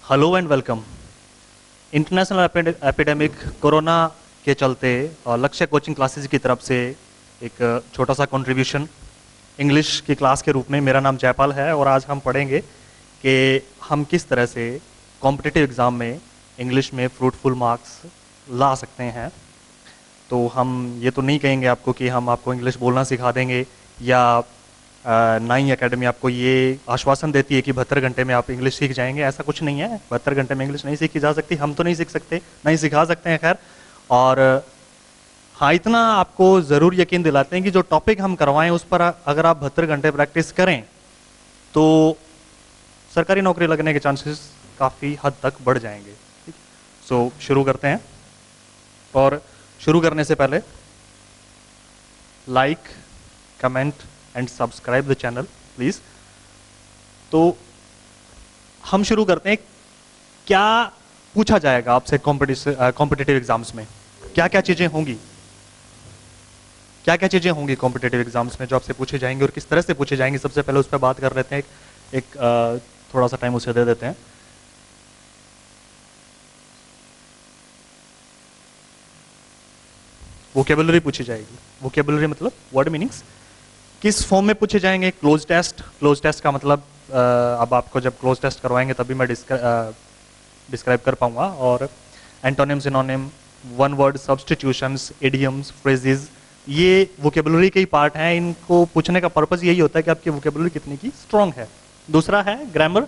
Hello and welcome. International epidemic corona के चलते और लक्ष्य कोचिंग क्लासेस की तरफ से एक छोटा सा कंट्रीब्यूशन इंग्लिश की क्लास के रूप में। मेरा नाम जयपाल है और आज हम पढ़ेंगे कि हम किस तरह से कॉम्पिटिटिव एग्ज़ाम में इंग्लिश में फ्रूटफुल मार्क्स ला सकते हैं। तो हम ये तो नहीं कहेंगे आपको कि हम आपको इंग्लिश बोलना सिखा देंगे, या नाई एकेडमी आपको ये आश्वासन देती है कि 72 घंटे में आप इंग्लिश सीख जाएंगे। ऐसा कुछ नहीं है। 72 घंटे में इंग्लिश नहीं सीखी जा सकती, हम तो नहीं सीख सकते, नहीं सिखा सकते हैं। खैर, और हाँ, इतना आपको ज़रूर यकीन दिलाते हैं कि जो टॉपिक हम करवाएं उस पर अगर आप 72 घंटे प्रैक्टिस करें तो सरकारी नौकरी लगने के चांसेस काफ़ी हद तक बढ़ जाएंगे। ठीक, सो शुरू करते हैं। और शुरू करने से पहले like, comment and subscribe the channel please. तो हम शुरू करते हैं। क्या पूछा जाएगा आपसे कॉम्पिटिटिव एग्जाम्स में? क्या क्या चीज़ें होंगी, क्या क्या चीज़ें होंगी कॉम्पिटिटिव एग्जाम्स में जो आपसे पूछे जाएंगे और किस तरह से पूछे जाएंगे? सबसे पहले उस पर बात कर लेते हैं। एक थोड़ा सा टाइम उसे दे देते हैं। वोकेबुलरी पूछी जाएगी। वोकेबुलरी मतलब वर्ड मीनिंग्स। किस फॉर्म में पूछे जाएंगे? Cloze test. क्लोज टेस्ट का मतलब अब आपको जब क्लोज टेस्ट करवाएंगे तभी मैं डिस्क्राइब कर पाऊंगा। और antonym, synonym, one word substitutions, idioms, phrases, ये वोकेबुलरी के ही पार्ट हैं। इनको पूछने का पर्पस यही होता है कि आपकी वोकेबुलरी कितनी की स्ट्रांग है। दूसरा है ग्रामर।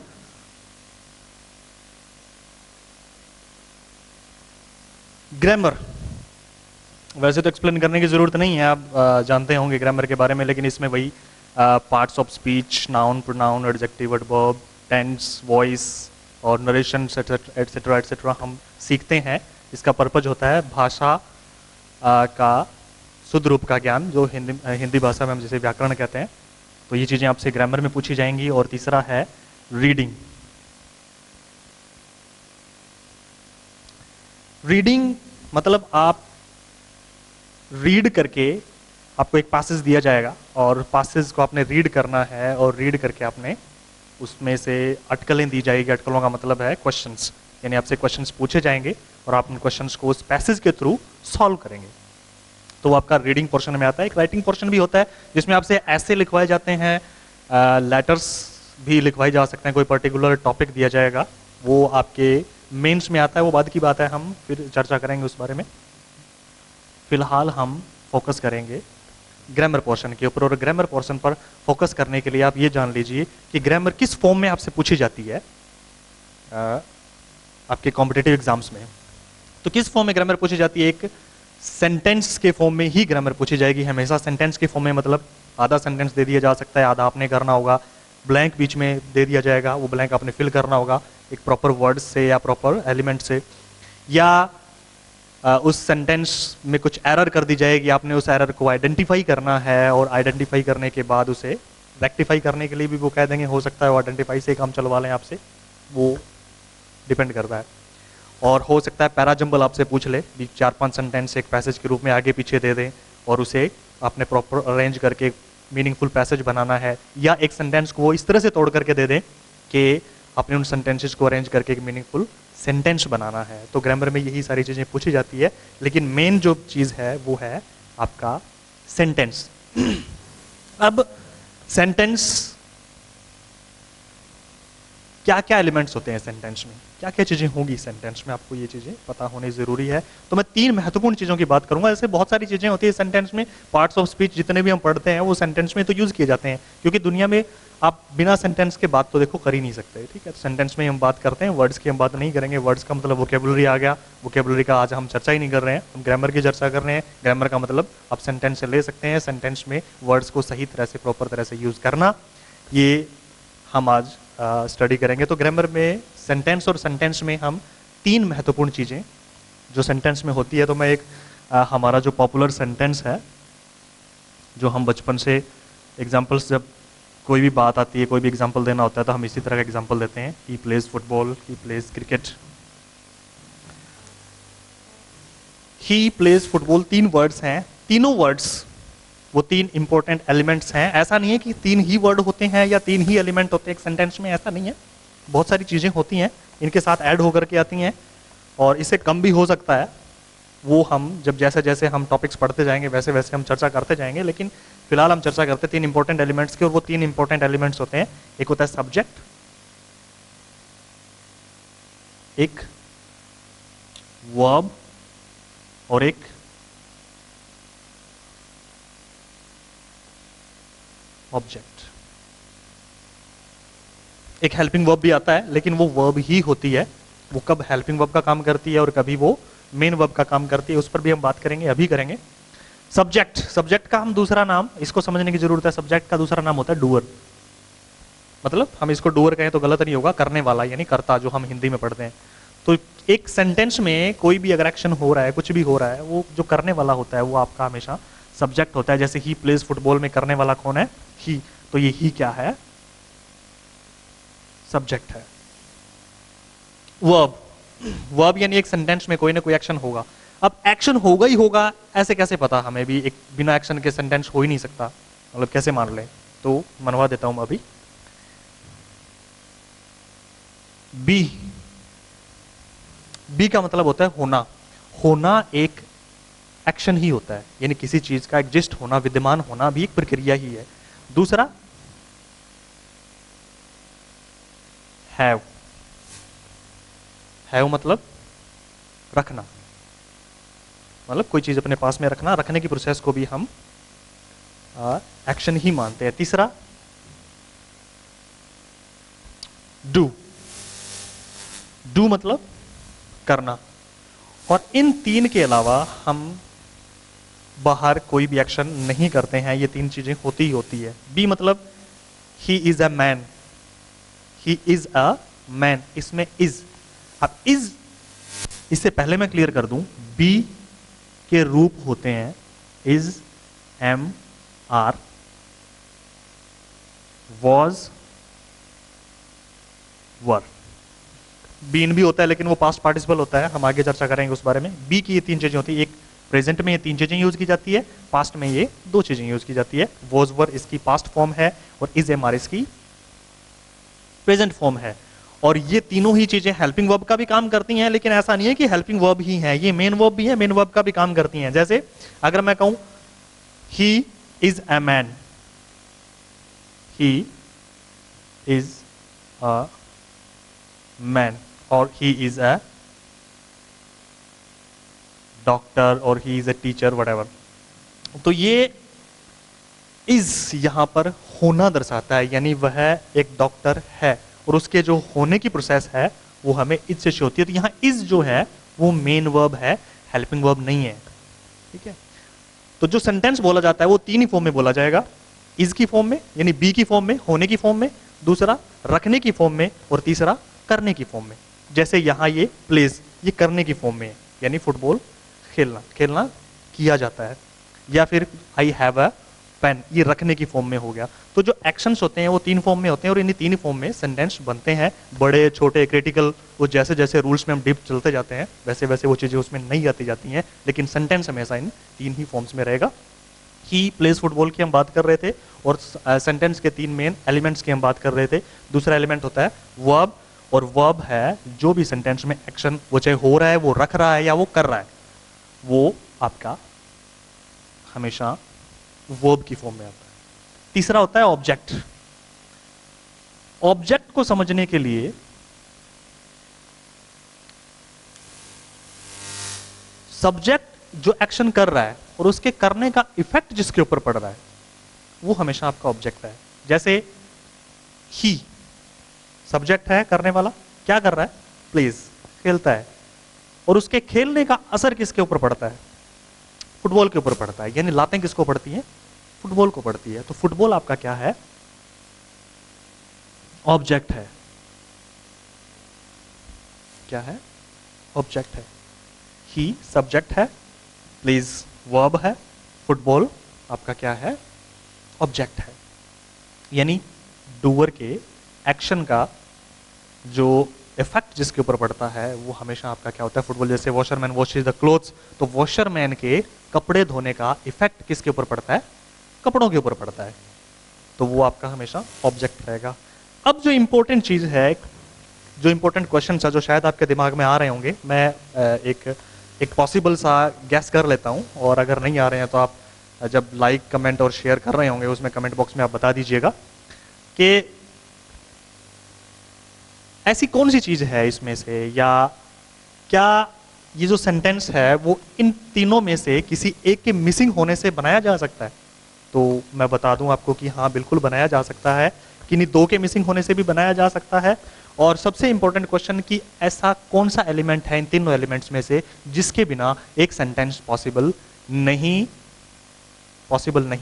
ग्रामर वैसे तो एक्सप्लेन करने की ज़रूरत नहीं है, आप जानते होंगे ग्रामर के बारे में, लेकिन इसमें वही parts of speech, noun, pronoun, adjective, adverb, tense, voice और नरेशन एटसेट्रा एटसेट्रा हम सीखते हैं। इसका पर्पज होता है भाषा का शुद्ध रूप का ज्ञान, जो हिंदी भाषा में हम जिसे व्याकरण कहते हैं। तो ये चीज़ें आपसे ग्रामर में पूछी जाएंगी। और तीसरा है रीडिंग। रीडिंग मतलब आप रीड करके, आपको एक पैसेज दिया जाएगा और पैसेज को आपने रीड करना है और रीड करके आपने उसमें से अटकलें दी जाएगी। अटकलों का मतलब है क्वेश्चंस, यानी आपसे क्वेश्चंस पूछे जाएंगे और आप उन क्वेश्चंस को उस पैसेज के थ्रू सॉल्व करेंगे। तो वो आपका रीडिंग पोर्शन में आता है। एक राइटिंग पोर्शन भी होता है जिसमें आपसे ऐसे लिखवाए जाते हैं, लेटर्स भी लिखवाए जा सकते हैं। कोई पर्टिकुलर टॉपिक दिया जाएगा, वो आपके मेंस में आता है। वो बाद की बात है, हम फिर चर्चा करेंगे उस बारे में। फिलहाल हम फोकस करेंगे ग्रामर पोर्शन के ऊपर। और ग्रामर पोर्शन पर फोकस करने के लिए आप ये जान लीजिए कि ग्रामर किस फॉर्म में आपसे पूछी जाती है आपके कॉम्पिटिटिव एग्जाम्स में। तो किस फॉर्म में ग्रामर पूछी जाती है? एक सेंटेंस के फॉर्म में ही ग्रामर पूछी जाएगी हमेशा। सेंटेंस के फॉर्म में मतलब आधा सेंटेंस दे दिया जा सकता है, आधा आपने करना होगा। ब्लैंक बीच में दे दिया जाएगा, वो ब्लैंक आपने फिल करना होगा एक प्रॉपर वर्ड से या प्रॉपर एलिमेंट से। या उस सेंटेंस में कुछ एरर कर दी जाएगी, आपने उस एरर को आइडेंटिफाई करना है और आइडेंटिफाई करने के बाद उसे रेक्टिफाई करने के लिए भी वो कह देंगे। हो सकता है वो आइडेंटिफाई से काम चलवा लें आपसे, वो डिपेंड करता है। और हो सकता है पैराजम्बल आपसे पूछ ले, 4-5 सेंटेंस एक पैसेज के रूप में आगे पीछे दे दें और उसे आपने प्रॉपर अरेंज करके मीनिंगफुल पैसेज बनाना है। या एक सेंटेंस को वो इस तरह से तोड़ करके दे दें कि आपने उन सेंटेंसेस को अरेंज करके एक मीनिंगफुल सेंटेंस बनाना है। तो ग्रामर में यही सारी चीज़ें पूछी जाती है, लेकिन मेन जो चीज़ है वो है आपका सेंटेंस। अब सेंटेंस, क्या क्या एलिमेंट्स होते हैं सेंटेंस में, क्या क्या चीज़ें होंगी सेंटेंस में, आपको ये चीज़ें पता होनी ज़रूरी है। तो मैं 3 महत्वपूर्ण चीज़ों की बात करूंगा। ऐसे बहुत सारी चीज़ें होती है सेंटेंस में। पार्ट्स ऑफ स्पीच जितने भी हम पढ़ते हैं वो सेंटेंस में तो यूज़ किए जाते हैं, क्योंकि दुनिया में आप बिना सेंटेंस के बात तो देखो कर ही नहीं सकते। ठीक है, सेंटेंस में हम बात करते हैं, वर्ड्स की हम बात नहीं करेंगे। वर्ड्स का मतलब वोकेबुलरी आ गया। वोकेबुलरी का आज हम चर्चा ही नहीं कर रहे हैं, हम ग्रामर की चर्चा कर रहे हैं। ग्रामर का मतलब आप सेंटेंस से ले सकते हैं, सेंटेंस में वर्ड्स को सही तरह से, प्रॉपर तरह से यूज़ करना, ये हम आज स्टडी करेंगे। तो ग्रामर में सेंटेंस और सेंटेंस में हम 3 महत्वपूर्ण चीज़ें जो सेंटेंस में होती है। तो मैं एक हमारा जो पॉपुलर सेंटेंस है, जो हम बचपन से एग्जाम्पल्स, जब कोई भी बात आती है, कोई भी एग्जाम्पल देना होता है तो हम इसी तरह का एग्जाम्पल देते हैं। He plays football, he plays cricket. He plays football 3 words हैं। तीनों वर्ड्स वो 3 इंपॉर्टेंट एलिमेंट्स हैं। ऐसा नहीं है कि 3 ही वर्ड होते हैं या 3 ही एलिमेंट होते हैं एक सेंटेंस में, ऐसा नहीं है। बहुत सारी चीज़ें होती हैं इनके साथ ऐड होकर के आती हैं, और इससे कम भी हो सकता है, वो हम जब जैसे जैसे हम टॉपिक्स पढ़ते जाएंगे वैसे वैसे हम चर्चा करते जाएंगे। लेकिन फिलहाल हम चर्चा करते हैं 3 इंपॉर्टेंट एलिमेंट्स की, और वो 3 इंपॉर्टेंट एलिमेंट्स होते हैं, एक होता है सब्जेक्ट, एक वर्ब और एक ऑब्जेक्ट। एक हेल्पिंग वर्ब भी आता है, लेकिन वो वर्ब ही होती है, वो कब हेल्पिंग वर्ब का काम करती है और कभी वो मेन वर्ब का काम करती है, उस पर भी हम बात करेंगे, अभी करेंगे। सब्जेक्ट, सब्जेक्ट का हम दूसरा नाम, इसको समझने की जरूरत है, सब्जेक्ट का दूसरा नाम होता है डूअर। मतलब हम इसको डूअर कहें तो गलत नहीं होगा, करने वाला यानी कर्ता, जो हम हिंदी में पढ़ते हैं। तो एक सेंटेंस में कोई भी अगर एक्शन हो रहा है, कुछ भी हो रहा है, वो जो करने वाला होता है वो आपका हमेशा सब्जेक्ट होता है। जैसे ही प्लेज फुटबॉल में करने वाला कौन है? ही। तो ये ही क्या है? सब्जेक्ट है। वर्ब, वर्ब यानी एक सेंटेंस में कोई ना कोई एक्शन होगा। अब एक्शन होगा ही होगा, ऐसे कैसे पता हमें भी? एक बिना एक्शन के सेंटेंस हो ही नहीं सकता, मतलब कैसे मान ले? तो मनवा देता हूं मैं अभी। बी, बी का मतलब होता है होना। होना एक एक्शन ही होता है, यानी किसी चीज का एग्जिस्ट होना, विद्यमान होना भी एक प्रक्रिया ही है। दूसरा हैव, हैव मतलब रखना, मतलब कोई चीज अपने पास में रखना, रखने की प्रोसेस को भी हम एक्शन ही मानते हैं। तीसरा डू, डू मतलब करना। और इन 3 के अलावा हम बाहर कोई भी एक्शन नहीं करते हैं, ये 3 चीजें होती ही होती है। बी मतलब he is a man, he is a man, इसमें इज। अब इज, इससे पहले मैं क्लियर कर दूं, बी के रूप होते हैं is, am, are, was, were. Been भी होता है लेकिन वो पास्ट पार्टिसिपल होता है, हम आगे चर्चा करेंगे उस बारे में। बी की ये 3 चीजें होती है, एक प्रेजेंट में ये 3 चीजें यूज की जाती है, पास्ट में ये 2 चीजें यूज की जाती है। वॉज, वर इसकी पास्ट फॉर्म है और इज, एम, आर इसकी प्रेजेंट फॉर्म है। और ये तीनों ही चीजें हेल्पिंग वर्ब का भी काम करती हैं, लेकिन ऐसा नहीं है कि हेल्पिंग वर्ब ही है, ये मेन वर्ब भी है, मेन वर्ब का भी काम करती हैं। जैसे अगर मैं कहूं he is a man, he is a man, और ही इज अ डॉक्टर, और he is a teacher, whatever. तो ये इज यहां पर होना दर्शाता है, यानी वह एक डॉक्टर है, और उसके जो होने की प्रोसेस है वो हमें इज से शो होती है। तो यहां इज जो है वो मेन वर्ब है, हेल्पिंग वर्ब नहीं है। ठीक है, तो जो सेंटेंस बोला जाता है वो 3 ही फॉर्म में बोला जाएगा, इज की फॉर्म में यानी बी की फॉर्म में, होने की फॉर्म में, दूसरा रखने की फॉर्म में, और तीसरा करने की फॉर्म में। जैसे यहां ये प्लेज, ये करने की फॉर्म में है, यानी फुटबॉल खेलना, खेलना किया जाता है। या फिर आई हैव अ पेन, ये रखने की फॉर्म में हो गया। तो जो एक्शंस होते हैं वो 3 फॉर्म में होते हैं, और इन्हीं 3 फॉर्म में सेंटेंस बनते हैं, बड़े छोटे क्रिटिकल। वो जैसे जैसे रूल्स में हम डीप चलते जाते हैं वैसे वैसे वो चीजें उसमें नहीं आती जाती हैं, लेकिन सेंटेंस हमेशा इन 3 ही फॉर्म्स में रहेगा। ही प्लेज फुटबॉल की हम बात कर रहे थे, और सेंटेंस के 3 मेन एलिमेंट्स की हम बात कर रहे थे। दूसरा एलिमेंट होता है वर्ब, और वर्ब है जो भी सेंटेंस में एक्शन, वो चाहे हो रहा है, वो रख रहा है या वो कर रहा है, वो आपका हमेशा वर्ब की फॉर्म में आता है। तीसरा होता है ऑब्जेक्ट। ऑब्जेक्ट को समझने के लिए सब्जेक्ट जो एक्शन कर रहा है और उसके करने का इफेक्ट जिसके ऊपर पड़ रहा है, वो हमेशा आपका ऑब्जेक्ट है। जैसे ही सब्जेक्ट है, करने वाला, क्या कर रहा है? प्लेज, खेलता है, और उसके खेलने का असर किसके ऊपर पड़ता है? फुटबॉल के ऊपर पड़ता है, यानी लातें किसको पड़ती हैं? फुटबॉल को पड़ती है। तो फुटबॉल आपका क्या है? ऑब्जेक्ट है। क्या है? ऑब्जेक्ट है। ही सब्जेक्ट है, प्लीज वर्ब है, फुटबॉल आपका क्या है? ऑब्जेक्ट है। यानी डूअर के एक्शन का जो इफेक्ट जिसके ऊपर पड़ता है वो हमेशा आपका क्या होता है? फुटबॉल। जैसे वॉशरमैन वॉशेस द क्लोथ्स, तो वॉशरमैन के कपड़े धोने का इफेक्ट किसके ऊपर पड़ता है? कपड़ों के ऊपर पड़ता है, तो वो आपका हमेशा ऑब्जेक्ट रहेगा। अब जो इंपॉर्टेंट चीज है, जो इंपॉर्टेंट क्वेश्चन है जो शायद आपके दिमाग में आ रहे होंगे, मैं एक पॉसिबल सा गैस कर लेता हूँ, और अगर नहीं आ रहे हैं तो आप जब लाइक कमेंट और शेयर कर रहे होंगे उसमें कमेंट बॉक्स में आप बता दीजिएगा कि ऐसी कौन सी चीज है इसमें से, या क्या ये जो सेंटेंस है वो इन तीनों में से किसी एक के मिसिंग होने से बनाया जा सकता है। तो मैं बता दूं आपको कि हाँ बिल्कुल बनाया जा सकता है, किन्हीं दो के मिसिंग होने से भी बनाया जा सकता है। और सबसे इंपॉर्टेंट क्वेश्चन कि ऐसा कौन सा एलिमेंट है इन तीनों एलिमेंट्स में से जिसके बिना एक सेंटेंस पॉसिबल नहीं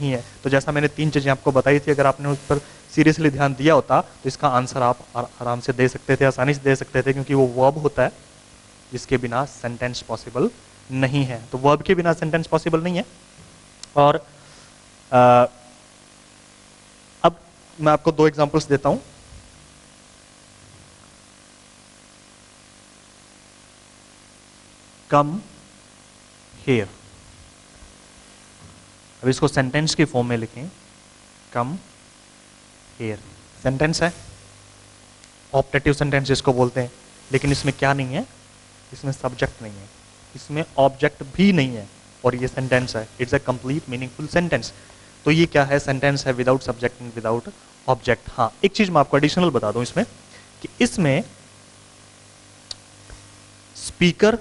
है। तो जैसा मैंने तीन चीजें आपको बताई थी, अगर आपने उस पर सीरियसली ध्यान दिया होता तो इसका आंसर आप आराम से दे सकते थे, आसानी से दे सकते थे, क्योंकि वो वर्ब होता है जिसके बिना सेंटेंस पॉसिबल नहीं है। तो वर्ब के बिना सेंटेंस पॉसिबल नहीं है। और अब मैं आपको दो एग्जांपल्स देता हूं। कम हियर, अब इसको सेंटेंस के फॉर्म में लिखें। कम हियर सेंटेंस है, ऑप्टेटिव सेंटेंस जिसको बोलते हैं, लेकिन इसमें क्या नहीं है, इसमें सब्जेक्ट नहीं है, इसमें ऑब्जेक्ट भी नहीं है, और ये सेंटेंस है। It's a complete meaningful sentence. तो ये क्या है, सेंटेंस है without subject and without object. हाँ, एक चीज मैं आपको एडिशनल बता दूं इसमें, कि इसमें स्पीकर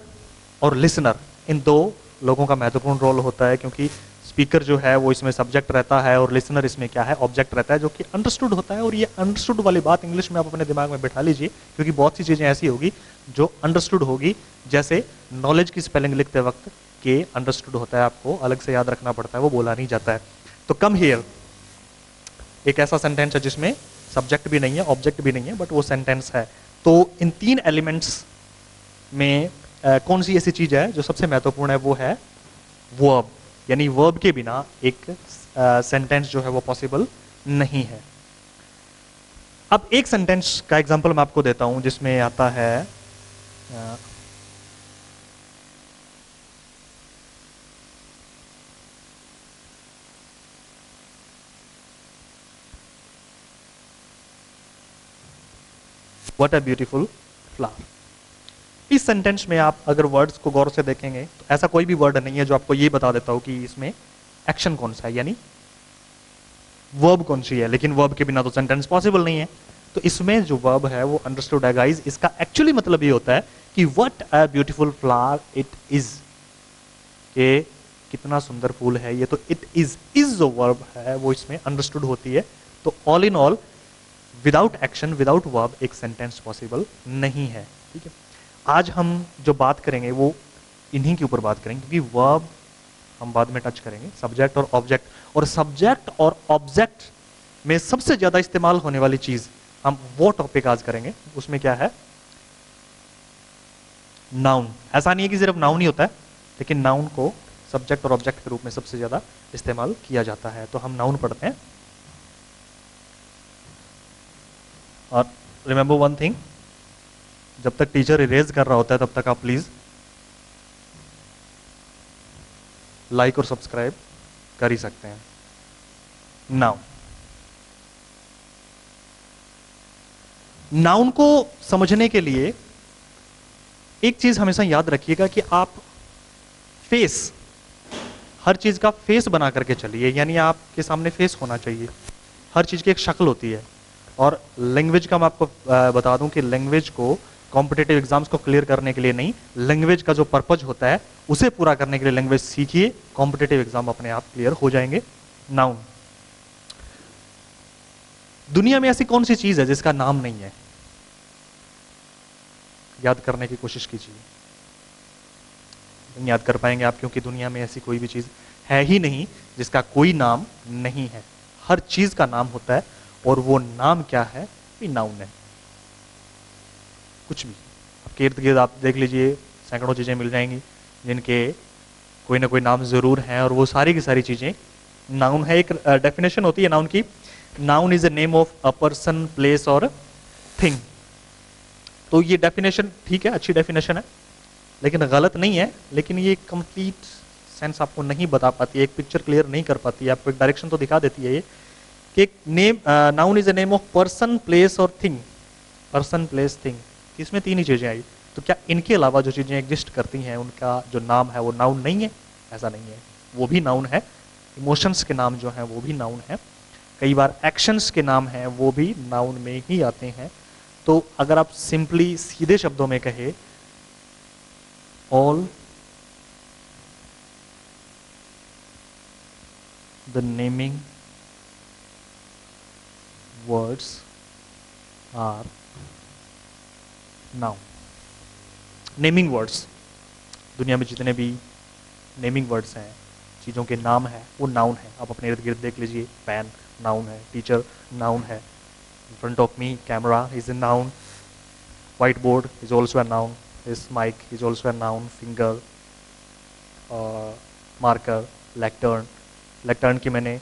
और लिसनर इन दो लोगों का महत्वपूर्ण रोल होता है, क्योंकि स्पीकर जो है वो इसमें सब्जेक्ट रहता है और लिसनर इसमें क्या है, ऑब्जेक्ट रहता है, जो कि अंडरस्टूड होता है। और ये अंडरस्टूड वाली बात इंग्लिश में आप अपने दिमाग में बैठा लीजिए, क्योंकि बहुत सी चीजें ऐसी होगी जो अंडरस्टूड होगी, जैसे नॉलेज की स्पेलिंग लिखते वक्त के अंडरस्टूड होता है, आपको अलग से याद रखना पड़ता है, वो बोला नहीं जाता है। तो कम हियर एक ऐसा सेंटेंस है जिसमें सब्जेक्ट भी नहीं है, ऑब्जेक्ट भी नहीं है, बट वो सेंटेंस है। तो इन तीन एलिमेंट्स में कौन सी ऐसी चीज है जो सबसे महत्वपूर्ण है, वो है वर्ब, यानी वर्ब के बिना एक सेंटेंस जो है वो पॉसिबल नहीं है। अब एक सेंटेंस का एग्जांपल मैं आपको देता हूं जिसमें आता है व्हाट अ ब्यूटीफुल फ्लावर। इस सेंटेंस में आप अगर वर्ड्स को गौर से देखेंगे तो ऐसा कोई भी वर्ड नहीं है जो आपको ये बता देता हो कि इसमें एक्शन कौन सा है, यानी वर्ब कौन सी है, लेकिन वर्ब के बिना तो सेंटेंस पॉसिबल नहीं है। तो इसमें जो वर्ब है वो अंडरस्टूड है गाइस। इसका एक्चुअली मतलब ये होता है कि what a beautiful flower it is, के कितना सुंदर फूल है ये। तो इट इज जो वर्ब है वो इसमें अंडरस्टूड होती है। तो all in all without action, without verb एक सेंटेंस पॉसिबल नहीं है। ठीक है, आज हम जो बात करेंगे वो इन्हीं के ऊपर बात करेंगे, क्योंकि वर्ब हम बाद में टच करेंगे, सब्जेक्ट और ऑब्जेक्ट। और सब्जेक्ट और ऑब्जेक्ट में सबसे ज्यादा इस्तेमाल होने वाली चीज हम वो टॉपिक आज करेंगे, उसमें क्या है, नाउन। ऐसा नहीं है कि सिर्फ नाउन ही होता है, लेकिन नाउन को सब्जेक्ट और ऑब्जेक्ट के रूप में सबसे ज्यादा इस्तेमाल किया जाता है। तो हम नाउन पढ़ते हैं। और रिमेंबर वन थिंग, जब तक टीचर इरेज कर रहा होता है तब तक आप प्लीज लाइक और सब्सक्राइब कर ही सकते हैं। नाउन, नाउन को समझने के लिए एक चीज हमेशा याद रखिएगा कि आप फेस, हर चीज का फेस बना करके चलिए, यानी आपके सामने फेस होना चाहिए। हर चीज की एक शक्ल होती है। और लैंग्वेज का मैं आपको बता दूं कि लैंग्वेज को कॉम्पिटिटिव एग्जाम्स को क्लियर करने के लिए नहीं, लैंग्वेज का जो पर्पज होता है उसे पूरा करने के लिए लैंग्वेज सीखिए, कॉम्पिटिटिव एग्जाम अपने आप क्लियर हो जाएंगे। नाउन, दुनिया में ऐसी कौन सी चीज है जिसका नाम नहीं है, याद करने की कोशिश कीजिए। नहीं याद कर पाएंगे आप, क्योंकि दुनिया में ऐसी कोई भी चीज है ही नहीं जिसका कोई नाम नहीं है। हर चीज का नाम होता है, और वो नाम क्या है, भी नाउन है। कुछ भी आपके इर्द गिर्द आप देख लीजिए, सैकड़ों चीजें मिल जाएंगी जिनके कोई ना कोई नाम जरूर है, और वो सारी की सारी चीजें नाउन है। एक डेफिनेशन होती है नाउन की, noun is a name of a person, place और थिंग। तो ये डेफिनेशन ठीक है, अच्छी डेफिनेशन है, लेकिन गलत नहीं है। लेकिन ये कंप्लीट सेंस आपको नहीं बता पाती है, एक पिक्चर क्लियर नहीं कर पाती है, आपको एक डायरेक्शन तो दिखा देती है ये कि एक name, noun is a name of person, place और थिंग। Person, place, thing. इसमें तीन ही चीज़ें आई, तो क्या इनके अलावा जो चीज़ें एग्जिस्ट करती हैं उनका जो नाम है वो नाउन नहीं है? ऐसा नहीं है, वो भी नाउन है। इमोशंस के नाम जो हैं वो भी नाउन है, कई बार एक्शंस के नाम हैं वो भी नाउन में ही आते हैं। तो अगर आप सिंपली सीधे शब्दों में कहे, all the naming words are noun. Naming words, दुनिया में जितने भी नेमिंग वर्ड्स हैं, चीज़ों के नाम है, वो नाउन है। आप अपने इर्द गिर्द देख लीजिए, पेन नाउन है, टीचर नाउन है, in front of me camera is a noun, whiteboard is also a noun, this mic is also a noun, finger, marker, lectern। lectern की मैं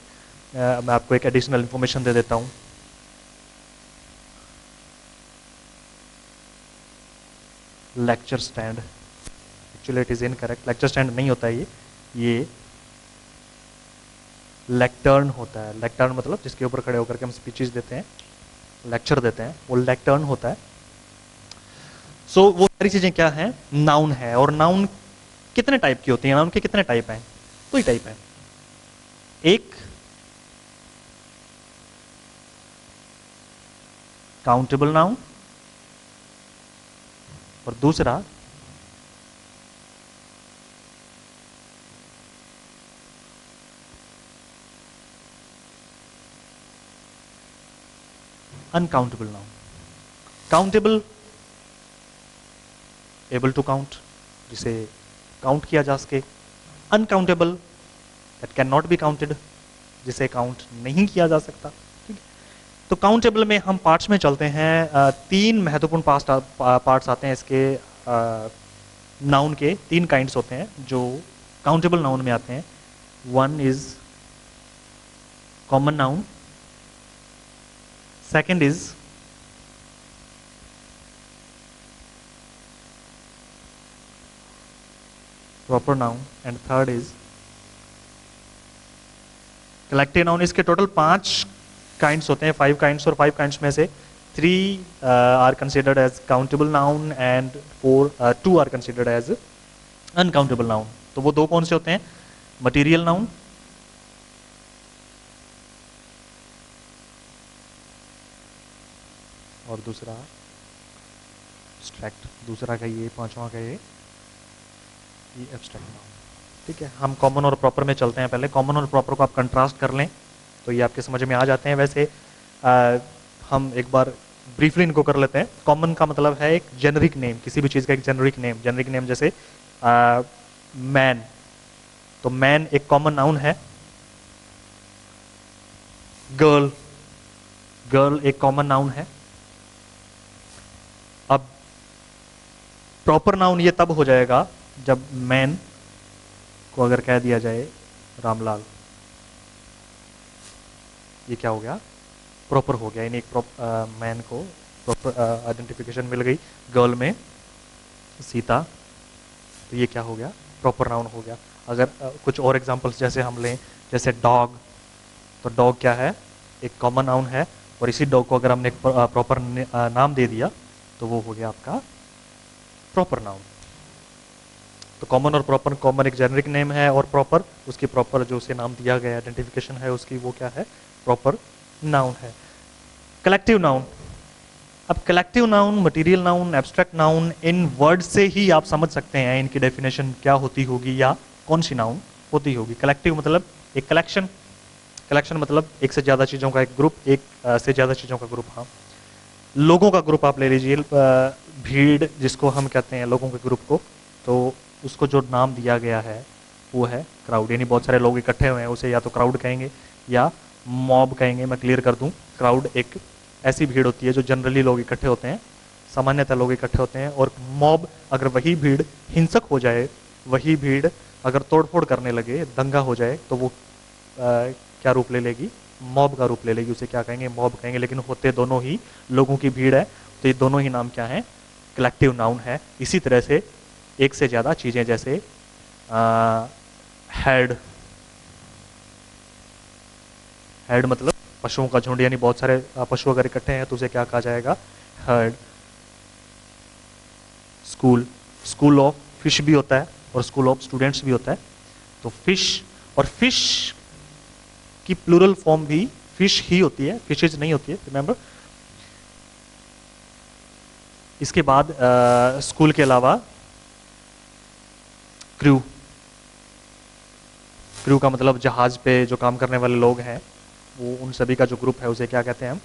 आपको एक एडिशनल इंफॉर्मेशन दे देता हूँ। Lecture stand, actually it is incorrect, lecture stand नहीं होता है ये लेक्टर्न होता है। लेक्टर्न मतलब जिसके ऊपर खड़े होकर के हम स्पीचेस देते हैं, लेक्चर देते हैं, वो लेक्टर्न होता है। सो वो सारी चीजें क्या है, नाउन है। और नाउन कितने टाइप की होती है, नाउन के कितने टाइप हैं? दो ही टाइप है, एक काउंटेबल नाउन और दूसरा uncountable noun. Countable, able to count, जिसे काउंट किया जा सके। Uncountable, that can not be counted, जिसे काउंट नहीं किया जा सकता। ठीक है, तो काउंटेबल में हम पार्ट्स में चलते हैं। तीन महत्वपूर्ण पार्ट्स आते हैं इसके, नाउन के तीन काइंड्स होते हैं जो काउंटेबल नाउन में आते हैं। One is common noun, second is proper noun and third is collective noun। इसके टोटल 5 काइंड्स होते हैं, 5 काइंड्स, और 5 काइंड्स में से 3 are considered as countable noun and 2 are considered as uncountable noun. तो वो दो कौन से होते हैं? मटीरियल नाउन और दूसरा एब्स्ट्रैक्ट, दूसरा का ये, पांचवा का ये एब्स्ट्रैक्ट नाउन। ठीक है, हम कॉमन और प्रॉपर में चलते हैं। पहले कॉमन और प्रॉपर को आप कंट्रास्ट कर लें तो ये आपके समझ में आ जाते हैं। वैसे हम एक बार ब्रीफली इनको कर लेते हैं। कॉमन का मतलब है एक जेनरिक नेम, किसी भी चीज़ का एक जेनरिक नेम। जेनरिक नेम जैसे मैन, तो मैन एक कॉमन नाउन है। गर्ल, गर्ल एक कॉमन नाउन है। अब प्रॉपर नाउन ये तब हो जाएगा जब मैन को अगर कह दिया जाए रामलाल, ये क्या हो गया? प्रॉपर हो गया, यानी एक मैन को प्रॉपर आइडेंटिफिकेशन मिल गई। गर्ल में सीता, तो ये क्या हो गया? प्रॉपर नाउन हो गया। अगर कुछ और एग्जांपल्स जैसे हम लें, जैसे डॉग, तो डॉग क्या है? एक कॉमन नाउन है, और इसी डॉग को अगर हमने एक प्रॉपर नाम दे दिया तो वो हो गया आपका प्रॉपर नाउन। तो कॉमन और प्रॉपर, कॉमन एक जेनरिक नेम है और प्रॉपर उसकी प्रॉपर जो उसे नाम दिया गया आइडेंटिफिकेशन है उसकी, वो क्या है? प्रॉपर नाउन है। कलेक्टिव नाउन, अब collective noun, material noun, abstract noun, इन वर्ड से ही आप समझ सकते हैं इनकी डेफिनेशन क्या होती होगी या कौन सी नाउन होती होगी। कलेक्टिव मतलब एक कलेक्शन, कलेक्शन मतलब एक से ज़्यादा चीज़ों का एक ग्रुप, एक से ज़्यादा चीज़ों का ग्रुप। हाँ, लोगों का ग्रुप आप ले लीजिए, भीड़ जिसको हम कहते हैं लोगों के ग्रुप को, तो उसको जो नाम दिया गया है वो है क्राउड, यानी बहुत सारे लोग इकट्ठे हुए हैं, उसे या तो क्राउड कहेंगे या मॉब कहेंगे। मैं क्लियर कर दूं, क्राउड एक ऐसी भीड़ होती है जो जनरली लोग इकट्ठे होते हैं, सामान्यतः लोग इकट्ठे होते हैं। और मॉब, अगर वही भीड़ हिंसक हो जाए, वही भीड़ अगर तोड़फोड़ करने लगे, दंगा हो जाए, तो वो क्या रूप ले लेगी? मॉब का रूप ले लेगी। उसे क्या कहेंगे? मॉब कहेंगे। लेकिन होते दोनों ही लोगों की भीड़ है, तो ये दोनों ही नाम क्या है? कलेक्टिव नाउन है। इसी तरह से एक से ज़्यादा चीज़ें जैसे हेड, हेड मतलब पशुओं का झुंड, यानी बहुत सारे पशु अगर इकट्ठे हैं तो उसे क्या कहा जाएगा? Heard. School, school of fish भी होता है और स्कूल ऑफ स्टूडेंट्स भी होता है। तो फिश, और फिश की प्लूरल फॉर्म भी फिश ही होती है, फिशेज नहीं होती है, रिमेंबर। इसके बाद स्कूल के अलावा क्रू, क्रू का मतलब जहाज पे जो काम करने वाले लोग हैं, वो उन सभी का जो ग्रुप है उसे क्या कहते हैं हम,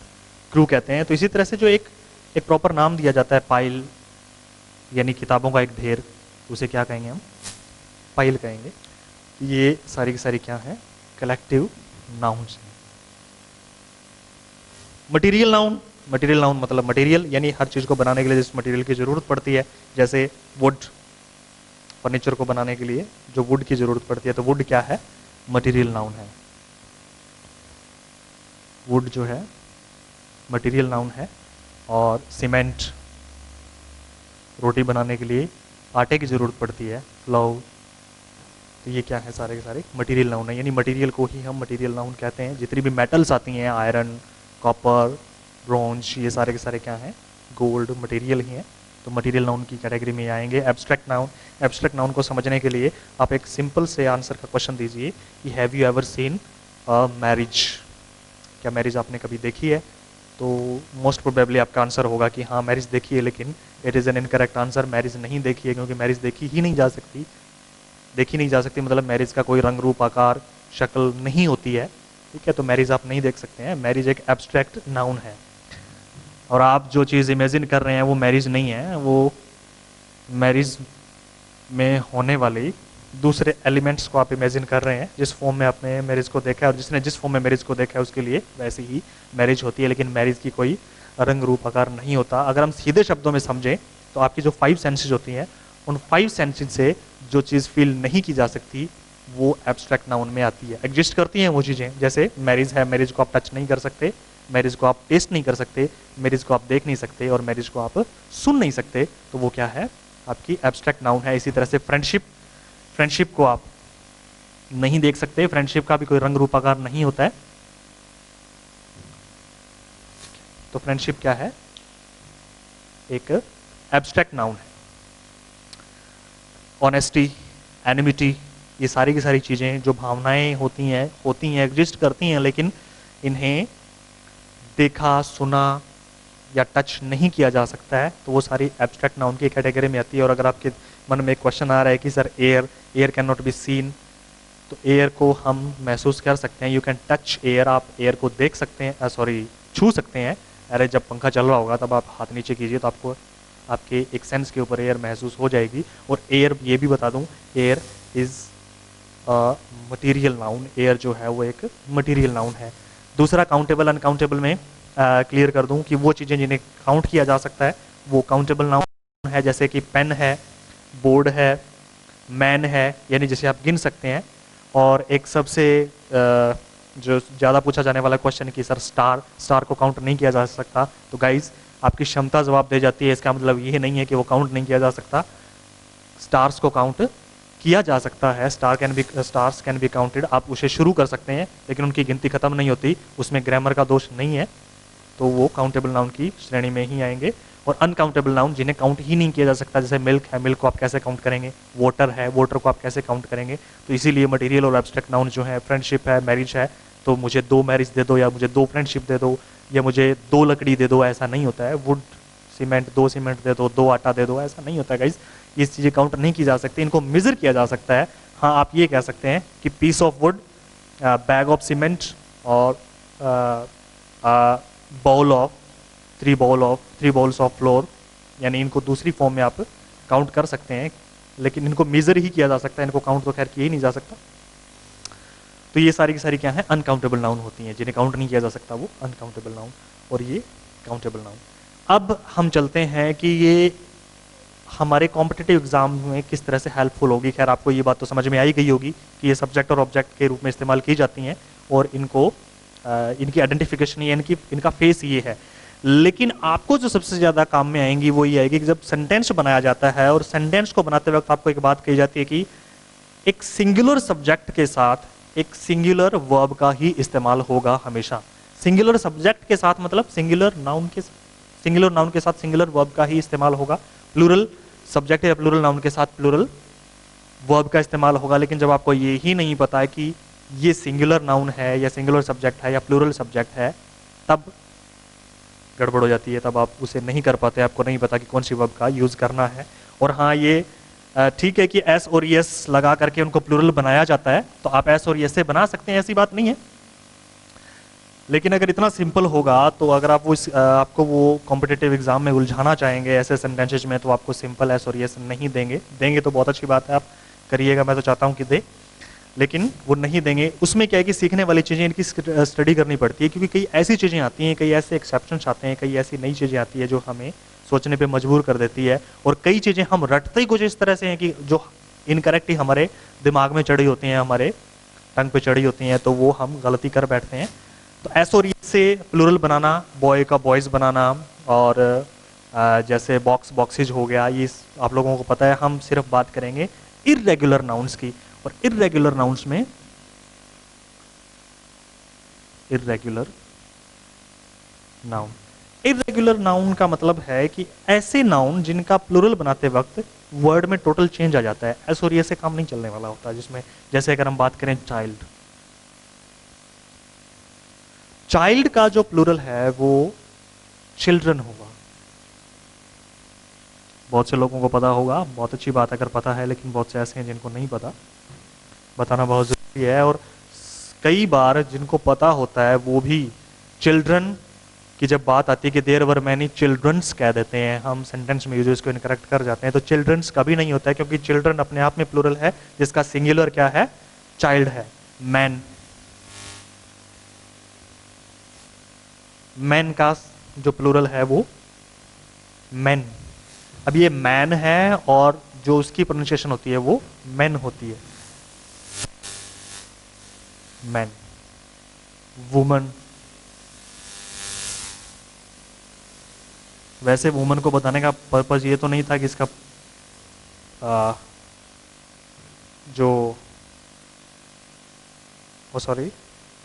क्रू कहते हैं। तो इसी तरह से जो एक प्रॉपर नाम दिया जाता है, पाइल यानी किताबों का एक ढेर, उसे क्या कहेंगे हम, पाइल कहेंगे। ये सारी की सारी क्या है, कलेक्टिव नाउन्स हैं। मटेरियल नाउन, मटेरियल नाउन मतलब मटेरियल यानी हर चीज को बनाने के लिए जिस मटेरियल की जरूरत पड़ती है, जैसे वुड, फर्नीचर को बनाने के लिए जो वुड की जरूरत पड़ती है, तो वुड क्या है, मटेरियल नाउन है। वुड जो है मटेरियल नाउन है। और सीमेंट, रोटी बनाने के लिए आटे की जरूरत पड़ती है, फ्लाउ, तो ये क्या है, सारे के सारे मटेरियल नाउन है। यानी मटेरियल को ही हम मटेरियल नाउन कहते हैं। जितनी भी मेटल्स आती हैं, आयरन, कॉपर, ब्रॉन्ज, ये सारे के सारे क्या हैं, गोल्ड, मटेरियल ही हैं। तो मटेरियल नाउन की कैटेगरी में आएंगे। एब्स्ट्रैक्ट नाउन, एब्स्ट्रैक्ट नाउन को समझने के लिए आप एक सिंपल से आंसर का क्वेश्चन दीजिए कि have you ever seen a marriage, क्या मैरिज आपने कभी देखी है? तो मोस्ट प्रोबेबली आपका आंसर होगा कि हाँ मैरिज देखी है, लेकिन it is an incorrect answer. Marriage नहीं देखी है, क्योंकि मैरिज देखी ही नहीं जा सकती, देखी नहीं जा सकती मतलब मैरिज का कोई रंग रूप आकार शक्ल नहीं होती है, ठीक है। तो मैरिज आप नहीं देख सकते हैं, मैरिज एक एब्स्ट्रैक्ट नाउन है। और आप जो चीज़ इमेजिन कर रहे हैं वो मैरिज नहीं है, वो मैरिज में होने वाली दूसरे एलिमेंट्स को आप इमेजिन कर रहे हैं। जिस फॉर्म में आपने मैरिज को देखा है और जिसने जिस फॉर्म में मैरिज को देखा है उसके लिए वैसी ही मैरिज होती है, लेकिन मैरिज की कोई रंग रूप आकार नहीं होता। अगर हम सीधे शब्दों में समझें तो आपकी जो 5 सेंसेस होती हैं, उन 5 सेंसेस से जो चीज़ फील नहीं की जा सकती वो एब्स्ट्रैक्ट नाउन में आती है। एग्जिस्ट करती हैं वो चीज़ें, जैसे मैरिज है, मैरिज को आप टच नहीं कर सकते, मैरिज को आप टेस्ट नहीं कर सकते, मैरिज को आप देख नहीं सकते और मैरिज को आप सुन नहीं सकते, तो वो क्या है, आपकी एब्स्ट्रैक्ट नाउन है। इसी तरह से फ्रेंडशिप, फ्रेंडशिप को आप नहीं देख सकते, फ्रेंडशिप का भी कोई रंग रूप आकार नहीं होता है, तो फ्रेंडशिप क्या है, एक एब्स्ट्रैक्ट नाउन है। ऑनेस्टी, एनिमिटी, ये सारी की सारी चीज़ें जो भावनाएं होती हैं एग्जिस्ट करती हैं, लेकिन इन्हें देखा, सुना या टच नहीं किया जा सकता है, तो वो सारी एब्स्ट्रैक्ट नाउन की कैटेगरी में आती है। और अगर आपके मन में एक क्वेश्चन आ रहा है कि sir air can not be seen, तो एयर को हम महसूस कर सकते हैं, यू कैन टच एयर, आप एयर को देख सकते हैं, सॉरी छू सकते हैं। अरे जब पंखा चल रहा होगा तब आप हाथ नीचे कीजिए तो आपको आपके एक सेंस के ऊपर एयर महसूस हो जाएगी। और एयर, ये भी बता दूं, air is material noun, air जो है वो एक मटेरियल नाउन है। दूसरा काउंटेबल, अनकाउंटेबल में क्लियर कर दूं कि वो चीज़ें जिन्हें काउंट किया जा सकता है वो काउंटेबल नाउन है, जैसे कि पेन है, बोर्ड है, मैन है, यानी जिसे आप गिन सकते हैं। और एक सबसे जो ज़्यादा पूछा जाने वाला क्वेश्चन कि सर स्टार को काउंट नहीं किया जा सकता, तो गाइज आपकी क्षमता जवाब दे जाती है, इसका मतलब ये नहीं है कि वो काउंट नहीं किया जा सकता। स्टार्स को काउंट किया जा सकता है, स्टार्स कैन बी काउंटेड, आप उसे शुरू कर सकते हैं, लेकिन उनकी गिनती खत्म नहीं होती, उसमें ग्रामर का दोष नहीं है, तो वो काउंटेबल नाउन की श्रेणी में ही आएंगे। और अनकाउंटेबल नाउन जिन्हें काउंट ही नहीं किया जा सकता, जैसे मिल्क है, मिल्क को आप कैसे काउंट करेंगे, वाटर है, वाटर को आप कैसे काउंट करेंगे। तो इसीलिए मटेरियल और एब्स्ट्रैक्ट नाउन जो है, फ्रेंडशिप है, मैरिज है, तो मुझे 2 मैरिज दे दो या मुझे 2 फ्रेंडशिप दे दो या मुझे 2 लकड़ी दे दो, ऐसा नहीं होता है। वुड सीमेंट, 2 सीमेंट दे दो, 2 आटा दे दो, ऐसा नहीं होता है गाइज। ये चीज़ें काउंट नहीं की जा सकती, इनको मेजर किया जा सकता है। हाँ, आप ये कह सकते हैं कि piece of wood, bag of cement और bowl of 3 bowls of flour, यानी इनको दूसरी फॉर्म में आप काउंट कर सकते हैं, लेकिन इनको मेजर ही किया जा सकता है, इनको काउंट तो खैर किया ही नहीं जा सकता। तो ये सारी की सारी क्या है, अनकाउंटेबल नाउन होती हैं, जिन्हें काउंट नहीं किया जा सकता वो अनकाउंटेबल नाउन, और ये काउंटेबल नाउन। अब हम चलते हैं कि ये हमारे कॉम्पिटिटिव एग्जाम में किस तरह से हेल्पफुल होगी। खैर आपको ये बात तो समझ में आई गई होगी कि ये सब्जेक्ट और ऑब्जेक्ट के रूप में इस्तेमाल की जाती हैं और इनको इनकी आइडेंटिफिकेशन यानी कि इनका फेस ये है। लेकिन आपको जो सबसे ज़्यादा काम में आएंगी वो ये आएगी कि जब सेंटेंस बनाया जाता है और सेंटेंस को बनाते वक्त आपको एक बात कही जाती है कि एक सिंगुलर सब्जेक्ट के साथ एक सिंगुलर वर्ब का ही इस्तेमाल होगा हमेशा। सिंगुलर सब्जेक्ट के साथ मतलब सिंगुलर नाउन के साथ सिंगुलर वर्ब का ही इस्तेमाल होगा। प्लूरल सब्जेक्ट या प्लूरल नाउन के साथ प्लूरल वर्ब का इस्तेमाल होगा, लेकिन जब आपको ये ही नहीं पता है कि ये सिंगुलर नाउन है या सिंगुलर सब्जेक्ट है या प्लूरल सब्जेक्ट है, तब गड़बड़ हो जाती है, तब आप उसे नहीं कर पाते, आपको नहीं पता कि कौन सी वर्ब का यूज़ करना है। और हाँ, ये ठीक है कि एस और यस लगा करके उनको प्लूरल बनाया जाता है, तो आप एस और यस से बना सकते हैं, ऐसी बात नहीं है। लेकिन अगर इतना सिंपल होगा तो अगर आप आपको वो कॉम्पिटिटिव एग्जाम में उलझाना चाहेंगे ऐसे सेंटेंसेज में, तो आपको सिंपल एस और यस नहीं देंगे तो बहुत अच्छी बात है, आप करिएगा, मैं तो चाहता हूँ कि दे, लेकिन वो नहीं देंगे। उसमें क्या है कि सीखने वाली चीज़ें इनकी स्टडी करनी पड़ती है, क्योंकि कई ऐसी चीज़ें आती हैं, कई ऐसे एक्सेप्शंस आते हैं, कई ऐसी नई चीज़ें आती है जो हमें सोचने पे मजबूर कर देती है, और कई चीज़ें हम रटते ही कुछ इस तरह से हैं कि जो इनकरेक्ट ही हमारे दिमाग में चढ़ी होती हैं, हमारे टंग पे चढ़ी होती हैं, तो वो हम गलती कर बैठते हैं। तो एस और यस से प्लूरल बनाना, बॉय का बॉयज़ बनाना, और जैसे बॉक्स बॉक्सेज हो गया, ये आप लोगों को पता है। हम सिर्फ बात करेंगे इर्रेगुलर नाउन्स की, और इर्रेगुलर नाउन्स में इर्रेगुलर नाउन का मतलब है कि ऐसे नाउन जिनका प्लूरल बनाते वक्त वर्ड में टोटल चेंज आ जाता है। एस और यस से काम नहीं चलने वाला होता, जिसमें जैसे अगर हम बात करें चाइल्ड का जो प्लूरल है वो चिल्ड्रन होगा। बहुत से लोगों को पता होगा, बहुत अच्छी बात अगर पता है, लेकिन बहुत से ऐसे हैं जिनको नहीं पता, बताना बहुत जरूरी है। और कई बार जिनको पता होता है वो भी चिल्ड्रन की जब बात आती है कि देयर वर मैनी चिल्ड्रंस कह देते हैं, हम सेंटेंस में यूजर्स को इनकरेक्ट कर जाते हैं। तो चिल्ड्रंस कभी नहीं होता है, क्योंकि चिल्ड्रन अपने आप में प्लूरल है, जिसका सिंगुलर क्या है, चाइल्ड है। मैन का जो प्लूरल है वो मैन। अब ये मैन है और जो उसकी प्रोनाउंसिएशन होती है वो मैन होती है। मैन, वुमन, वैसे वुमन को बताने का पर्पज ये तो नहीं था कि इसका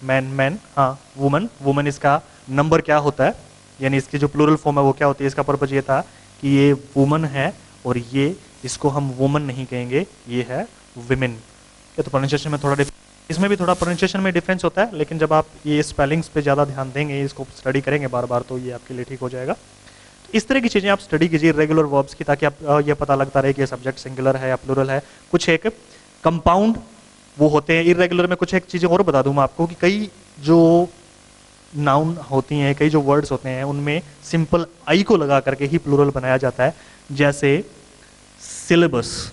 मैन, हाँ वुमन इसका नंबर क्या होता है, यानी इसकी जो प्लूरल फॉर्म है वो क्या होती है। इसका पर्पज ये था कि ये वुमन है और ये, इसको हम वुमन नहीं कहेंगे, ये है विमेन। तो प्रोनाउंसिएशन में थोड़ा इसमें भी थोड़ा प्रोनाउंसिएशन में डिफरेंस होता है, लेकिन जब आप ये स्पेलिंग्स पे ज़्यादा ध्यान देंगे, इसको स्टडी करेंगे बार बार, तो ये आपके लिए ठीक हो जाएगा। तो इस तरह की चीज़ें आप स्टडी कीजिए रेगुलर वर्ब्स की, ताकि आप ये पता लगता रहे कि ये सब्जेक्ट सिंगुलर है या प्लूरल है। कुछ एक कंपाउंड वो होते हैं इर्रेगुलर में। कुछ एक चीज़ें और बता दूं मैं आपको कि कई जो नाउन होती हैं, कई जो वर्ड्स होते हैं, उनमें सिंपल आई को लगा करके ही प्लूरल बनाया जाता है। जैसे सिलेबस,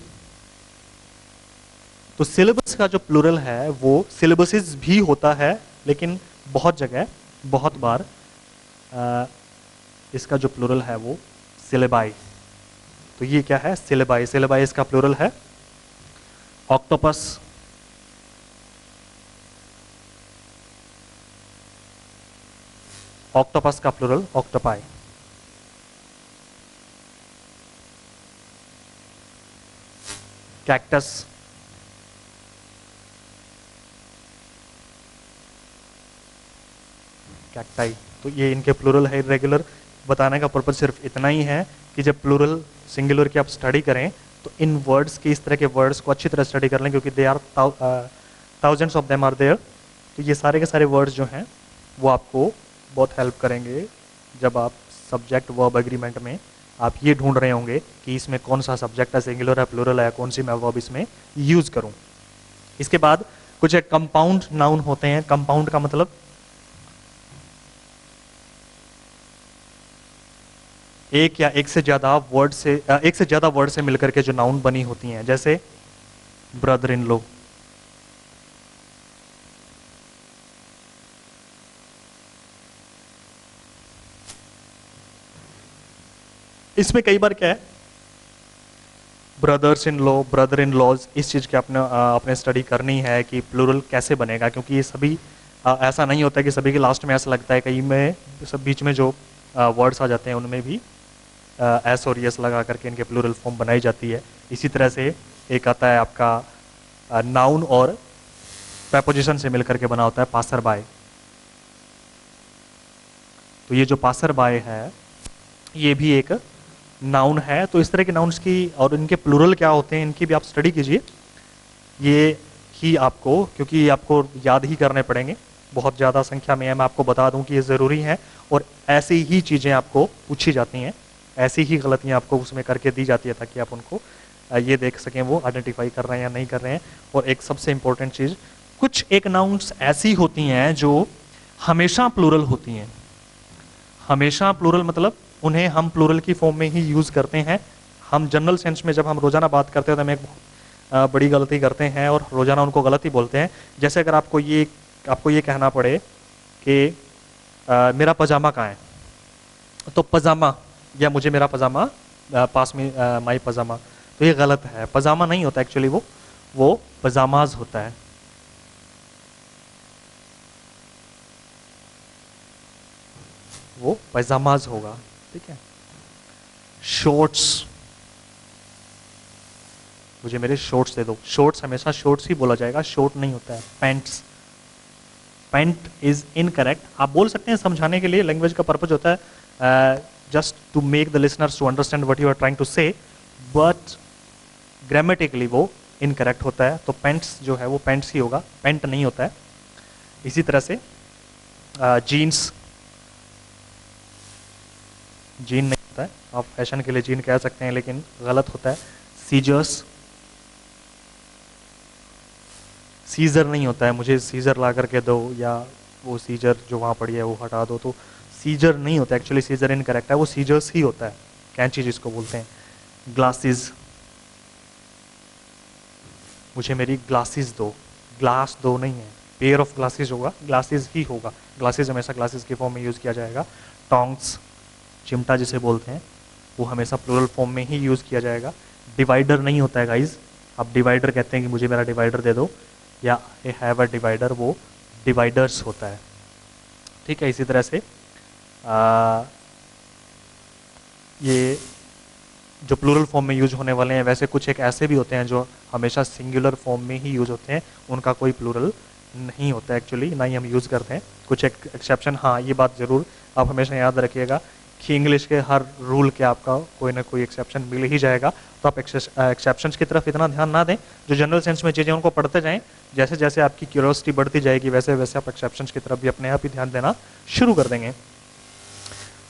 तो सिलेबस का जो प्लूरल है वो सिलेबसेस भी होता है, लेकिन बहुत जगह, बहुत बार इसका जो प्लूरल है वो सिलेबाई। तो ये क्या है, सिलेबाई। सिलेबाई इसका प्लूरल है। ऑक्टोपस, ऑक्टोपस का प्लूरल ऑक्टोपाई। Cactus, cacti. तो ये इनके प्लूरल है इरेगुलर। बताने का पर्पज सिर्फ इतना ही है कि जब प्लूरल सिंगुलर की आप स्टडी करें तो इन वर्ड्स की, इस तरह के वर्ड्स को अच्छी तरह स्टडी कर लें, क्योंकि they are thousands of them are there. तो ये सारे के सारे वर्ड्स जो हैं वो आपको बहुत हेल्प करेंगे जब आप सब्जेक्ट वर्ब एग्रीमेंट में आप ये ढूंढ रहे होंगे कि इसमें कौन सा सब्जेक्ट है, सिंगुलर है, प्लूरल है, कौन सी मैं वर्ब इसमें यूज करूं। इसके बाद कुछ एक कंपाउंड नाउन होते हैं। कंपाउंड का मतलब एक या एक से ज्यादा वर्ड से मिलकर के जो नाउन बनी होती हैं, जैसे ब्रदर इन लॉ। इसमें कई बार क्या है, brothers in law, brother in laws, इस चीज़ की अपने स्टडी करनी है कि प्लूरल कैसे बनेगा, क्योंकि ये सभी ऐसा नहीं होता है कि सभी के लास्ट में ऐसा लगता है। कई में सब बीच में जो वर्ड्स आ जाते हैं उनमें भी एस और यस लगा करके इनके प्लूरल फॉर्म बनाई जाती है। इसी तरह से एक आता है आपका नाउन और प्रेपोजिशन से मिलकर के बना होता है पासर बाय। तो ये जो पासर बाय है ये भी एक नाउन है, तो इस तरह के नाउन्स की और इनके प्लूरल क्या होते हैं इनकी भी आप स्टडी कीजिए। ये ही आपको, क्योंकि ये आपको याद ही करने पड़ेंगे, बहुत ज़्यादा संख्या में है, मैं आपको बता दूं कि ये ज़रूरी है। और ऐसी ही चीज़ें आपको पूछी जाती हैं, ऐसी ही गलतियां आपको उसमें करके दी जाती है ताकि आप उनको ये देख सकें वो आइडेंटिफाई कर रहे हैं या नहीं कर रहे हैं। और एक सबसे इंपॉर्टेंट चीज़, कुछ एक नाउन्स ऐसी होती हैं जो हमेशा प्लूरल होती हैं। हमेशा प्लूरल मतलब उन्हें हम प्लूरल की फॉर्म में ही यूज़ करते हैं। हम जनरल सेंस में जब हम रोज़ाना बात करते हैं तो हम एक बड़ी गलती करते हैं और रोज़ाना उनको गलत ही बोलते हैं। जैसे अगर आपको ये कहना पड़े कि मेरा पजामा कहाँ है, तो पजामा, या मुझे मेरा पजामा पास में, माई पजामा, तो ये गलत है। पजामा नहीं होता एक्चुअली, वो पजामाज होता है। वो पैजामाज होगा, ठीक है। शॉर्ट्स, मुझे मेरे शॉर्ट्स दे दो, शॉर्ट्स हमेशा शॉर्ट्स ही बोला जाएगा, शॉर्ट नहीं होता है। Pants, pant is incorrect. आप बोल सकते हैं समझाने के लिए, लैंग्वेज का पर्पज होता है just to make the listeners to understand what you are trying to say, but grammatically वो इनकरेक्ट होता है। तो पैंट्स जो है वो पैंट्स ही होगा, पैंट नहीं होता है। इसी तरह से जीन्स, जीन नहीं होता है। आप फैशन के लिए जीन कह सकते हैं लेकिन गलत होता है। सीजर्स, सीजर नहीं होता है, मुझे सीजर ला करके दो, या वो सीजर जो वहाँ पड़ी है वो हटा दो, तो सीजर नहीं होता एक्चुअली, सीजर इनकरेक्ट है, वो सीजर्स ही होता है, कैंची जिसको बोलते हैं। ग्लासेस, मुझे मेरी ग्लासेस दो, ग्लास दो नहीं है, पेयर ऑफ ग्लासेस होगा, ग्लासेस ही होगा, ग्लासेस हमेशा ग्लासेस के फॉर्म में यूज़ किया जाएगा। टोंग्स, चिमटा जिसे बोलते हैं, वो हमेशा प्लूरल फॉर्म में ही यूज़ किया जाएगा। डिवाइडर नहीं होता है गाइज, आप डिवाइडर कहते हैं कि मुझे मेरा डिवाइडर दे दो, या ए हैव अ डिवाइडर, वो डिवाइडर्स होता है, ठीक है। इसी तरह से ये जो प्लूरल फॉर्म में यूज होने वाले हैं, वैसे कुछ एक ऐसे भी होते हैं जो हमेशा सिंगुलर फॉर्म में ही यूज होते हैं, उनका कोई प्लूरल नहीं होता एक्चुअली, ना ही हम यूज़ करते हैं। कुछ एक एक्सेप्शन, हाँ ये बात ज़रूर आप हमेशा याद रखिएगा कि इंग्लिश के हर रूल के आपका कोई ना कोई एक्सेप्शन मिल ही जाएगा। तो आप एक्सेप्शंस की तरफ इतना ध्यान ना दें, जो जनरल सेंस में चीज़ें उनको पढ़ते जाएं, जैसे जैसे आपकी क्यूरियोसिटी बढ़ती जाएगी वैसे वैसे आप एक्सेप्शंस की तरफ भी अपने आप ही ध्यान देना शुरू कर देंगे।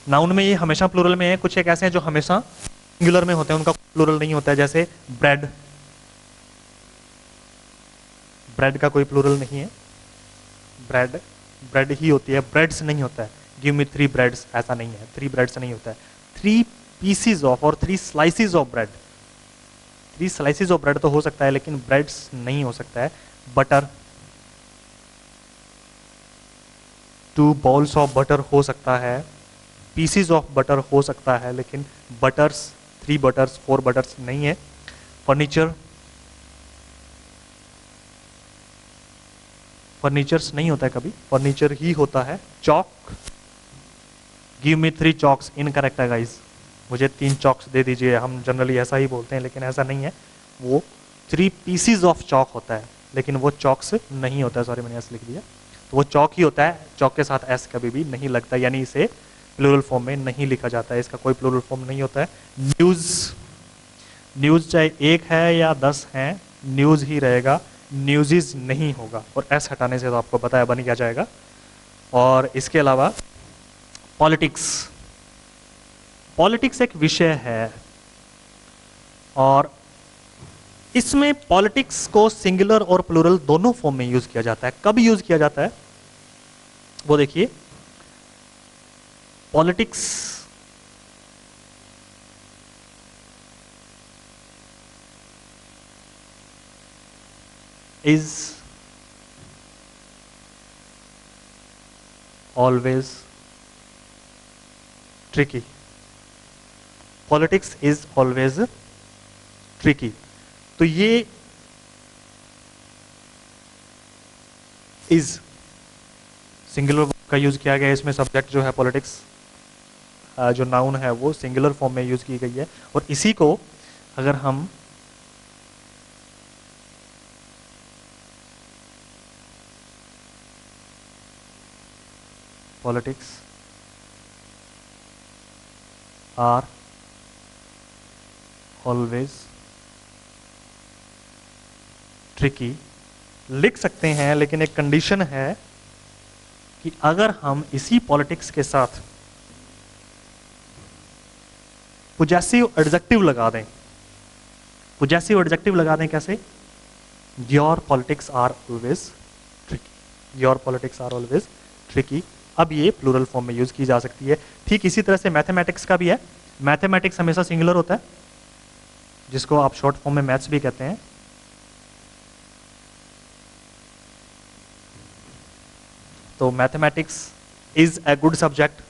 नाउन में ये हमेशा प्लूरल में है, कुछ एक ऐसे हैं जो हमेशा सिंगुलर में होते हैं, उनका प्लूरल नहीं होता है। जैसे ब्रेड, ब्रेड का कोई प्लूरल नहीं है, ब्रेड ब्रेड ही होती है, ब्रेड्स नहीं होता है। गिव मी 3 ब्रेड्स, ऐसा नहीं है, 3 ब्रेड्स नहीं होता है। 3 पीसीज ऑफ और 3 slices of bread, 3 slices of bread तो हो सकता है लेकिन ब्रेड्स नहीं हो सकता है। बटर, 2 बॉल्स ऑफ बटर हो सकता है, पीसीज ऑफ बटर हो सकता है, लेकिन बटर्स, 3 बटर्स 4 बटर्स नहीं है। फर्नीचर, फर्नीचर्स नहीं होता है कभी, फर्नीचर ही होता है। Chalk, give me 3 chalks, incorrect है गाइस, मुझे 3 चॉक्स दे दीजिए, हम जनरली ऐसा ही बोलते हैं लेकिन ऐसा नहीं है, वो 3 पीसीज ऑफ चॉक होता है, लेकिन वो चॉक्स नहीं होता है, सॉरी मैंने ऐसे लिख दिया, तो वो चॉक ही होता है। चॉक के साथ एस कभी भी नहीं लगता, यानी इसे प्लूरल फॉर्म में नहीं लिखा जाता है, इसका कोई प्लूरल फॉर्म नहीं होता है। न्यूज़, न्यूज़ चाहे 1 है या 10 है, न्यूज़ ही रहेगा, न्यूज़िज नहीं होगा, और एस हटाने से तो आपको पता है बन क्या जाएगा। और इसके अलावा पॉलिटिक्स, पॉलिटिक्स एक विषय है और इसमें पॉलिटिक्स को सिंगुलर और प्लूरल दोनों फॉर्म में यूज किया जाता है। कब यूज किया जाता है वो देखिए, politics is always tricky, politics is always tricky। तो ये is सिंगुलर का यूज किया गया है, इसमें सब्जेक्ट जो है पॉलिटिक्स, जो नाउन है वो सिंगुलर फॉर्म में यूज की गई है। और इसी को अगर हम politics are ऑलवेज ट्रिकी लिख सकते हैं, लेकिन एक कंडीशन है कि अगर हम इसी पॉलिटिक्स के साथ पोजेसिव एडजेक्टिव लगा दें। पोजेसिव एडजेक्टिव लगा दें कैसे? Your politics are always tricky, your politics are always tricky. अब ये प्लूरल फॉर्म में यूज की जा सकती है। ठीक इसी तरह से मैथमेटिक्स का भी है। मैथमेटिक्स हमेशा सिंगुलर होता है, जिसको आप शॉर्ट फॉर्म में मैथ्स भी कहते हैं। तो mathematics is a good subject,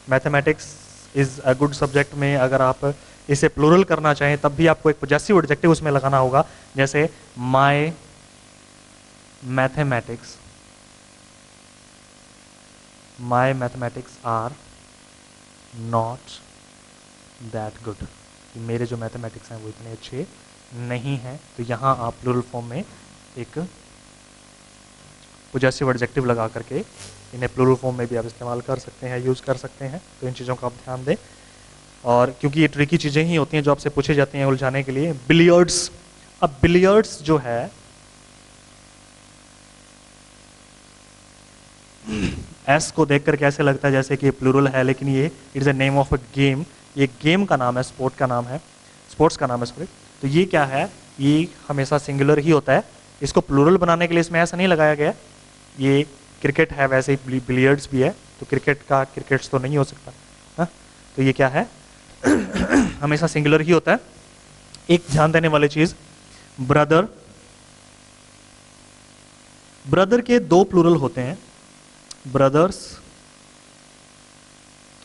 mathematics is a good subject में अगर आप इसे प्लूरल करना चाहें तब भी आपको एक पॉजेसिव एडजेक्टिव उसमें लगाना होगा, जैसे my mathematics, my mathematics are not that good, मेरे जो मैथमेटिक्स हैं वो इतने अच्छे नहीं हैं। तो यहाँ आप प्लूरल फॉर्म में एक पॉजेसिव एडजेक्टिव लगा करके इन्हें प्लूरल फॉर्म में भी आप इस्तेमाल कर सकते हैं, यूज़ कर सकते हैं। तो इन चीज़ों का आप ध्यान दें। और क्योंकि ये ट्रिकी चीज़ें ही होती हैं जो आपसे पूछी जाती हैं उलझाने के लिए। बिलियर्ड्स, अब बिलियर्ड्स जो है एस को देखकर कैसे लगता है जैसे कि ये प्लूरल है, लेकिन ये it is a name of a game, ये गेम का नाम है, स्पोर्ट का नाम है, स्पोर्ट्स का नाम है सॉरी। तो ये क्या है, ये हमेशा सिंगुलर ही होता है। इसको प्लूरल बनाने के लिए इसमें ऐसा नहीं लगाया गया। ये क्रिकेट है, वैसे ही बिलियर्ड्स भी है, तो क्रिकेट का क्रिकेट्स तो नहीं हो सकता हा? तो ये क्या है हमेशा सिंगुलर ही होता है। एक ध्यान देने वाली चीज, ब्रदर, ब्रदर के दो प्लूरल होते हैं, ब्रदर्स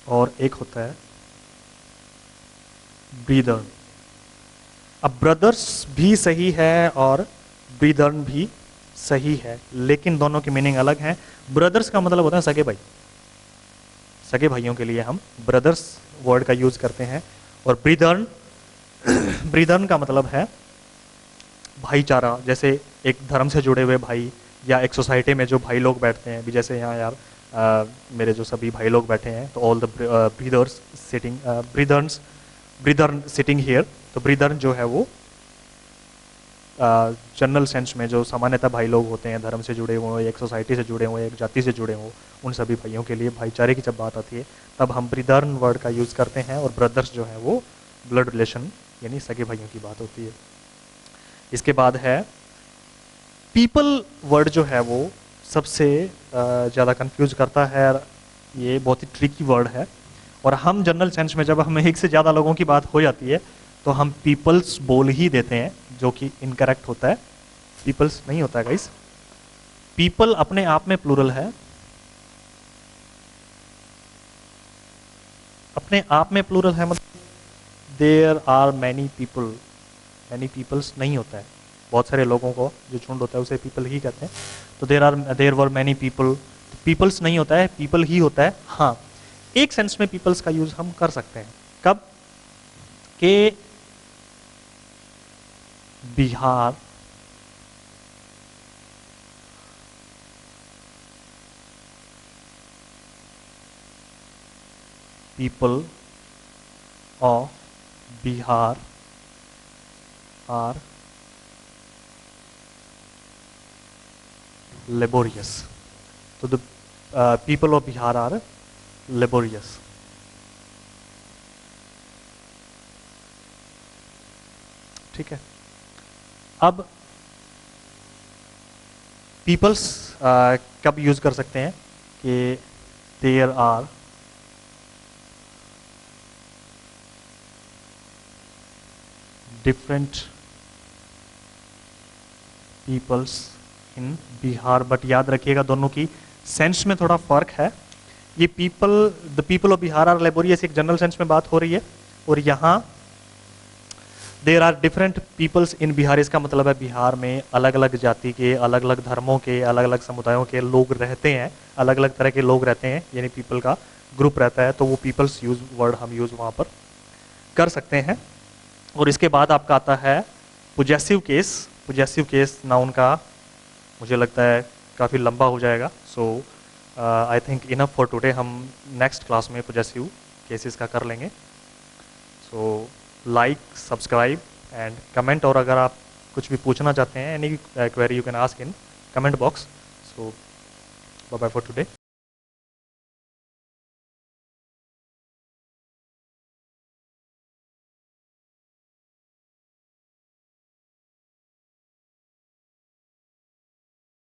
और एक होता है ब्रीदर। अब ब्रदर्स भी सही है और ब्रीदर्न भी सही है, लेकिन दोनों की मीनिंग अलग है। ब्रदर्स का मतलब होता है सगे भाई, सगे भाइयों के लिए हम ब्रदर्स वर्ड का यूज करते हैं। और ब्रीदर्न, ब्रीदर्न का मतलब है भाईचारा, जैसे एक धर्म से जुड़े हुए भाई या एक सोसाइटी में जो भाई लोग बैठते हैं। अभी जैसे यहाँ यार मेरे जो सभी भाई लोग बैठे हैं, तो all the brothers sitting, brethren sitting here. तो ब्रीदर्न जो है वो जनरल सेंस में जो सामान्यतः भाई लोग होते हैं, धर्म से जुड़े हुए, एक सोसाइटी से जुड़े हुए, एक जाति से जुड़े हों, उन सभी भाइयों के लिए भाईचारे की जब बात आती है तब हम ब्रीदर्न वर्ड का यूज़ करते हैं। और ब्रदर्स जो है वो ब्लड रिलेशन यानी सगे भाइयों की बात होती है। इसके बाद है पीपल वर्ड जो है वो सबसे ज़्यादा कंफ्यूज करता है, ये बहुत ही ट्रिकी वर्ड है। और हम जनरल सेंस में जब हम एक से ज़्यादा लोगों की बात हो जाती है तो हम पीपल्स बोल ही देते हैं, जो कि इनकरेक्ट होता है। पीपल्स नहीं होता है गाइस, पीपल अपने आप में प्लूरल है, अपने आप में प्लूरल है, मतलब there are many people, many peoples नहीं होता है। बहुत सारे लोगों को जो झुंड होता है उसे पीपल ही कहते हैं। तो there were many people, peoples नहीं होता है, पीपल ही होता है। हाँ, एक सेंस में पीपल्स का यूज हम कर सकते हैं, कब के Bihar people of Bihar are laborious. तो the people of Bihar are laborious. ठीक है। अब पीपल्स कब यूज कर सकते हैं कि there are different peoples in Bihar, but याद रखिएगा दोनों की सेंस में थोड़ा फर्क है। ये people, the people of Bihar are laborious एक जनरल सेंस में बात हो रही है, और यहाँ there are different peoples in Bihar, इसका मतलब है बिहार में अलग अलग जाति के, अलग अलग धर्मों के, अलग अलग समुदायों के लोग रहते हैं, अलग अलग तरह के लोग रहते हैं, यानी पीपल का ग्रुप रहता है। तो वो पीपल्स यूज वर्ड हम यूज वहाँ पर कर सकते हैं। और इसके बाद आपका आता है possessive case. Possessive case noun का मुझे लगता है काफ़ी लंबा हो जाएगा, so I think enough for today. हम नेक्स्ट क्लास में पोजेसिव केसेस का कर लेंगे। So like, subscribe and comment, और अगर आप कुछ भी पूछना चाहते हैं, any query you can ask in comment box. So bye bye for today.